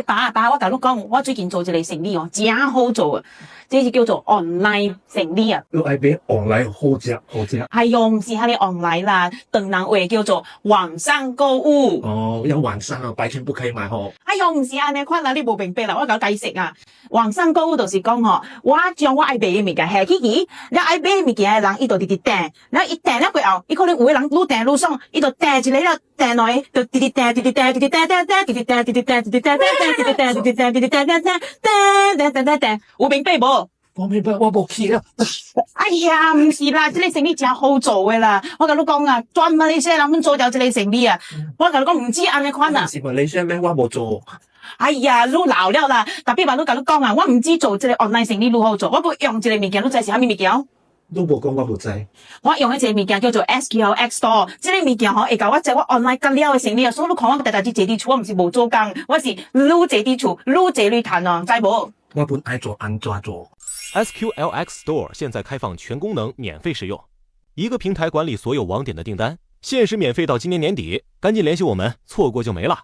爸，我甲你講，我最近做一個生意哦，真好做啊！這是叫做 online 生意啊。你係俾 online 好食。係哦，唔是喺你 online 啦，當人話叫做網上購物。哦，有網上啊，白天不可以買嗬。哎喲，唔是啊，你看啦，你冇明白啦，我甲你解釋啊。網上購物就是講吼，我將我愛買嘅物件下起去，你愛買嘅物件嘅人，伊就直直訂，然後伊訂了過後，伊可能有個人愈訂愈爽，伊就訂一個了，訂落去就直直訂，直直訂，直直訂，直直訂，直直訂，直直訂，直直訂，直直訂，直直訂，直直訂，訂，有明白無？我明白，我冇去啊。哎呀，唔是啦，這個生意真好做嘅啦，我甲你講啊，專門呢些人們做掉這個生意啊，我甲你講唔知安尼款啊。是問你先咩？我冇做。哎呀，你老了啦，特別話你甲你講啊，我唔知做這個 online 生意如何做，我個用這個物件，你知是蝦米物件？都冇講，我冇知。我用一個物件叫做 SQLX Store，這個物件吼會教我做我 online 隔了嘅生意啊，所以你看我大啲坐啲厝，我唔是冇做工，我是愈坐啲厝，愈坐愈賺啊，知無？我本愛做安怎做。SQLX Store 現在開放全功能免費使用，一個平台管理所有網點的訂單，限時免費到今年年底，趕緊聯繫我們，錯過就沒了。